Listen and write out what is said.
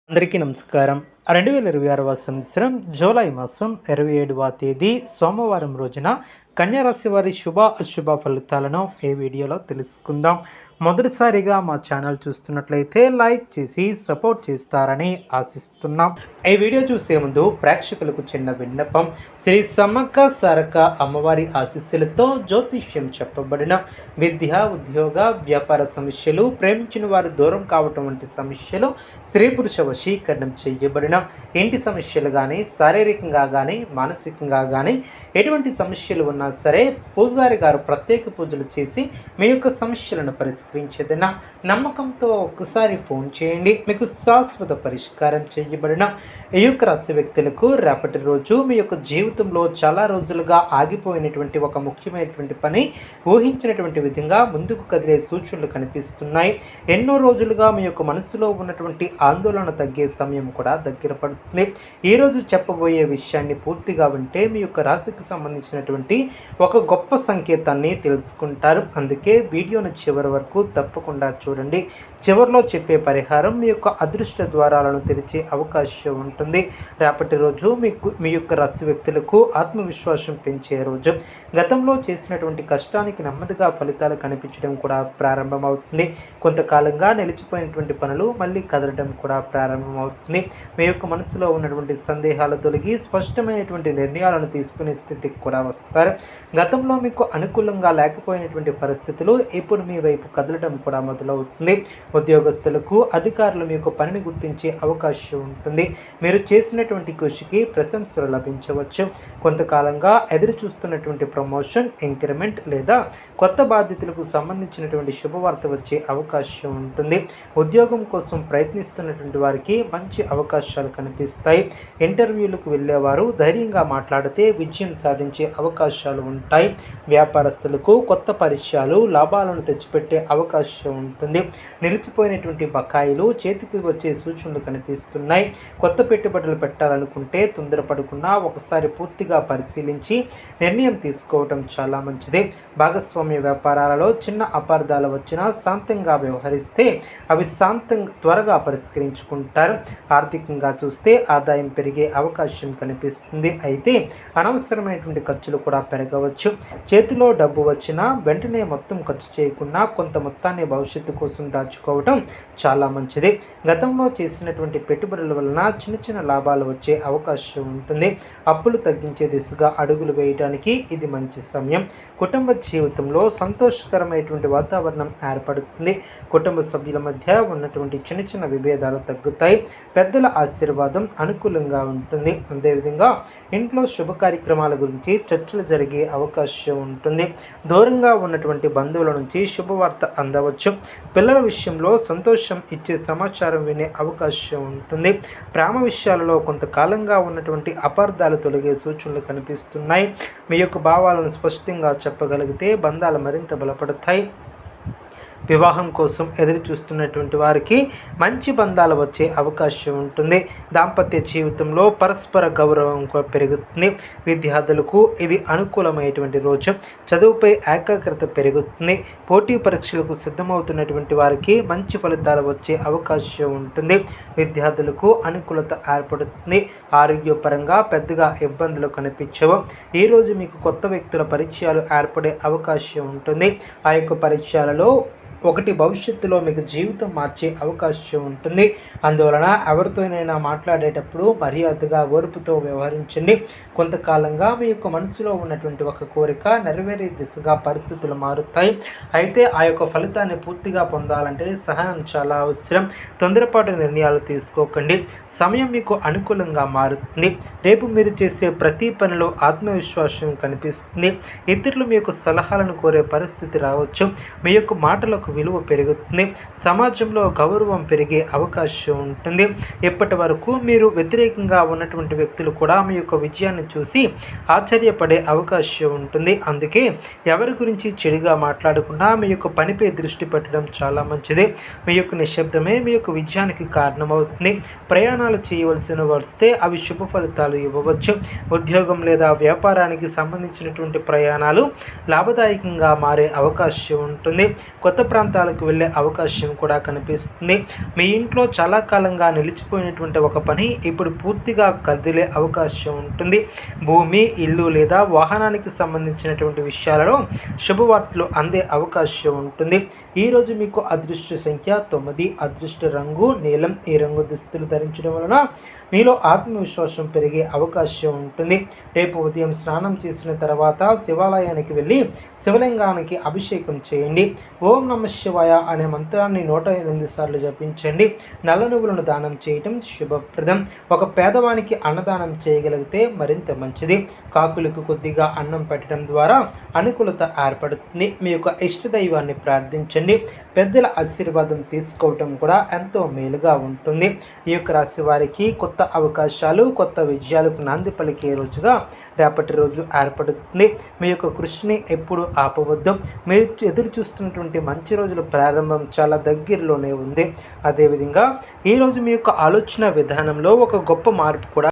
అందరికీ నమస్కారం. 2026వ సంవత్సరం జూలై మాసం 27వ తేదీ సోమవారం రోజున కన్యా రాశి వారి శుభ అశుభ ఫలితాలను ఈ వీడియోలో తెలుసుకుందాం. మొదటిసారిగా మా ఛానల్ చూస్తున్నట్లయితే లైక్ చేసి సపోర్ట్ చేస్తారని ఆశిస్తున్నాం. ఈ వీడియో చూసే ముందు ప్రేక్షకులకు చిన్న విన్నపం. శ్రీ సమ్మక్క సారక్క అమ్మవారి ఆశీస్సులతో జ్యోతిష్యం చెప్పబడిన విద్య, ఉద్యోగ, వ్యాపార సమస్యలు, ప్రేమించిన వారు దూరం కావటం వంటి సమస్యలు, స్త్రీ పురుష వశీకరణం చేయబడిన ఇంటి సమస్యలు కానీ, శారీరకంగా కానీ, మానసికంగా కానీ ఎటువంటి సమస్యలు ఉన్నా సరే పూజారి గారు ప్రత్యేక పూజలు చేసి మీ యొక్క సమస్యలను పరిష్కరించేదన్న నమ్మకంతో ఒక్కసారి ఫోన్ చేయండి. మీకు శాశ్వత పరిష్కారం చేయబడిన ఈ యొక్క రాశి వ్యక్తులకు రేపటి రోజు మీ యొక్క జీవితంలో చాలా రోజులుగా ఆగిపోయినటువంటి ఒక ముఖ్యమైనటువంటి పని ఊహించినటువంటి విధంగా ముందుకు కదిలే సూచనలు కనిపిస్తున్నాయి. ఎన్నో రోజులుగా మీ యొక్క మనసులో ఉన్నటువంటి ఆందోళన తగ్గే సమయం కూడా దగ్గర పడుతుంది. ఈరోజు చెప్పబోయే విషయాన్ని పూర్తిగా వింటే మీ యొక్క రాశికి సంబంధించినటువంటి ఒక గొప్ప సంకేతాన్ని తెలుసుకుంటారు. అందుకే వీడియోను చివరి వరకు తప్పకుండా చూడండి. చివరిలో చెప్పే పరిహారం మీ యొక్క అదృష్ట ద్వారాలను తెరిచే అవకాశం ఉంటుంది. రేపటి రోజు మీ యొక్క రాశి వ్యక్తులకు ఆత్మవిశ్వాసం పెంచే రోజు. గతంలో చేసినటువంటి కష్టానికి నెమ్మదిగా ఫలితాలు కనిపించడం కూడా ప్రారంభమవుతుంది. కొంతకాలంగా నిలిచిపోయినటువంటి పనులు మళ్ళీ కదలడం కూడా ప్రారంభమవుతుంది. మీ యొక్క మనసులో ఉన్నటువంటి సందేహాలు తొలగి స్పష్టమైనటువంటి నిర్ణయాలను తీసుకునే స్థితికి కూడా వస్తారు. గతంలో మీకు అనుకూలంగా లేకపోయినటువంటి పరిస్థితులు ఇప్పుడు మీ వైపు కదలడం కూడా మొదలవుతుంది. ఉద్యోగస్తులకు అధికారులు మీ యొక్క పనిని గుర్తించే అవకాశం ఉంటుంది. మీరు చేసినటువంటి కృషికి ప్రశంసలు లభించవచ్చు. కొంతకాలంగా ఎదురు చూస్తున్నటువంటి ప్రమోషన్, ఇంక్రిమెంట్ లేదా కొత్త బాధ్యతలకు సంబంధించినటువంటి శుభవార్త వచ్చే అవకాశం ఉంటుంది. ఉద్యోగం కోసం ప్రయత్నిస్తున్నటువంటి వారికి మంచి అవకాశాలు కనిపిస్తాయి. ఇంటర్వ్యూలకు వెళ్ళేవారు ధైర్యంగా మాట్లాడితే విజయం సాధించే అవకాశాలు ఉంటాయి. వ్యాపారస్తులకు కొత్త పరిచయాలు లాభాలను తెచ్చిపెట్టే అవకాశం ఉంటుంది. నిలిచిపోయినటువంటి బకాయిలు చేతికి వచ్చే సూచనలు కనిపిస్తున్నాయి. కొత్త పెట్టుబడులు పెట్టాలనుకుంటే తొందరపడకుండా ఒకసారి పూర్తిగా పరిశీలించి నిర్ణయం తీసుకోవడం చాలా మంచిది. భాగస్వామ్య వ్యాపారాలలో చిన్న అపార్థాలు వచ్చినా శాంతంగా వ్యవహరిస్తే అవి త్వరగా పరిష్కరించుకుంటారు. ఆర్థికంగా చూస్తే ఆదాయం పెరిగే అవకాశం కనిపిస్తుంది. అయితే అనవసరమైనటువంటి ఖర్చులు కూడా పెరగవచ్చు. చేతిలో డబ్బు వచ్చినా వెంటనే మొత్తం ఖర్చు చేయకుండా కొంత మొత్తాన్ని భవిష్యత్తు కోసం దాచుకోవడం చాలా మంచిది. గతంలో చేసినటువంటి పెట్టుబడుల వలన చిన్న చిన్న లాభాలు వచ్చే అవకాశం ఉంటుంది. అప్పులు తగ్గించే దిశగా అడుగులు వేయడానికి ఇది మంచి సమయం. కుటుంబ జీవితంలో సంతోషకరమైనటువంటి వాతావరణం ఏర్పడుతుంది. కుటుంబ సభ్యుల మధ్య ఉన్నటువంటి చిన్న చిన్న విభేదాలు తగ్గుతాయి. పెద్దల ఆశీర్వాదం అనుకూలంగా ఉంటుంది. అదేవిధంగా ఇంట్లో శుభ కార్యక్రమాల గురించి చర్చలు జరిగే అవకాశం ఉంటుంది. దూరంగా ఉన్నటువంటి బంధువుల నుంచి శుభవార్త అందవచ్చు. పిల్లల విషయంలో సంతోషం ఇచ్చే సమాచారం వినే అవకాశం ఉంటుంది. ప్రేమ విషయాలలో కొంతకాలంగా ఉన్నటువంటి అపార్థాలు తొలగే సూచనలు కనిపిస్తున్నాయి. మీ యొక్క భావాలను స్పష్టంగా చెప్పగలిగితే బంధాలు మరింత బలపడతాయి. వివాహం కోసం ఎదురు చూస్తున్నటువంటి వారికి మంచి బంధాలు వచ్చే అవకాశం ఉంటుంది. దాంపత్య జీవితంలో పరస్పర గౌరవం పెరుగుతుంది. విద్యార్థులకు ఇది అనుకూలమైనటువంటి రోజు. చదువుపై ఏకాగ్రత పెరుగుతుంది. పోటీ పరీక్షలకు సిద్ధమవుతున్నటువంటి వారికి మంచి ఫలితాలు వచ్చే అవకాశం ఉంటుంది. విద్యార్థులకు అనుకూలత ఏర్పడుతుంది. ఆరోగ్యపరంగా పెద్దగా ఇబ్బందులు కనిపించవు. ఈరోజు మీకు కొత్త వ్యక్తుల పరిచయాలు ఏర్పడే అవకాశం ఉంటుంది. ఆ యొక్క పరిచయాలలో ఒకటి భవిష్యత్తులో మీకు జీవితం మార్చే అవకాశం ఉంటుంది. అందువలన ఎవరితోనైనా మాట్లాడేటప్పుడు మర్యాదగా ఓర్పుతో వ్యవహరించండి. కొంతకాలంగా మీ యొక్క మనసులో ఉన్నటువంటి ఒక కోరిక నెరవేరే దిశగా పరిస్థితులు మారుతాయి. అయితే ఆ యొక్క ఫలితాన్ని పూర్తిగా పొందాలంటే సహనం చాలా అవసరం. తొందరపాటు నిర్ణయాలు తీసుకోకండి. సమయం మీకు అనుకూలంగా మారుతుంది. రేపు మీరు చేసే ప్రతి పనిలో ఆత్మవిశ్వాసం కనిపిస్తుంది. ఇతరులు మీ యొక్క సలహాలను కోరే పరిస్థితి రావచ్చు. మీ యొక్క మాటలకు విలువ పెరుగుతుంది. సమాజంలో గౌరవం పెరిగే అవకాశం ఉంటుంది. ఇప్పటి వరకు మీరు వ్యతిరేకంగా ఉన్నటువంటి వ్యక్తులు కూడా మీ యొక్క విజయాన్ని చూసి ఆశ్చర్యపడే అవకాశం ఉంటుంది. అందుకే ఎవరి గురించి చెడుగా మాట్లాడకుండా మీ యొక్క పనిపై దృష్టి పెట్టడం చాలా మంచిది. మీ యొక్క నిశ్శబ్దమే మీ యొక్క విజయానికి కారణమవుతుంది. ప్రయాణాలు చేయవలసిన వస్తే అవి శుభ ఫలితాలు ఇవ్వవచ్చు. ఉద్యోగం లేదా వ్యాపారానికి సంబంధించినటువంటి ప్రయాణాలు లాభదాయకంగా మారే అవకాశం ఉంటుంది. కొత్త ప్రాంతాలకు వెళ్ళే అవకాశం కూడా కనిపిస్తుంది. మీ ఇంట్లో చాలా కాలంగా నిలిచిపోయినటువంటి ఒక పని ఇప్పుడు పూర్తిగా కదిలే అవకాశం ఉంటుంది. భూమి, ఇల్లు లేదా వాహనానికి సంబంధించినటువంటి విషయాలలో శుభవార్తలు అందే అవకాశం ఉంటుంది. ఈరోజు మీకు అదృష్ట సంఖ్య 9, అదృష్ట రంగు నీలం. ఈ రంగు దుస్తులు ధరించడం వలన మీలో ఆత్మవిశ్వాసం పెరిగే అవకాశం ఉంటుంది. రేపు ఉదయం స్నానం చేసిన తర్వాత శివాలయానికి వెళ్ళి శివలింగానికి అభిషేకం చేయండి. ఓం నమః శివాయ అనే మంత్రాన్ని 108 సార్లు జపించండి. నల్ల నువ్వులను దానం చేయటం శుభప్రదం. ఒక పేదవానికి అన్నదానం చేయగలిగితే మరింత మంచిది. కాకులకు కొద్దిగా అన్నం పెట్టడం ద్వారా అనుకూలత ఏర్పడుతుంది. మీ యొక్క ఇష్టదైవాన్ని ప్రార్థించండి. పెద్దల ఆశీర్వాదం తీసుకోవటం కూడా ఎంతో మేలుగా ఉంటుంది. ఈ యొక్క రాశి వారికి కొత్త అవకాశాలు, కొత్త విజయాలకు నాంది పలికే రోజుగా రేపటి రోజు ఏర్పడుతుంది. మీ యొక్క కృషిని ఎప్పుడు ఆపవద్దు. మీరు ఎదురు చూస్తున్నటువంటి మంచి రోజుల ప్రారంభం చాలా దగ్గరలోనే ఉంది. అదేవిధంగా ఈరోజు మీ యొక్క ఆలోచన విధానంలో ఒక గొప్ప మార్పు కూడా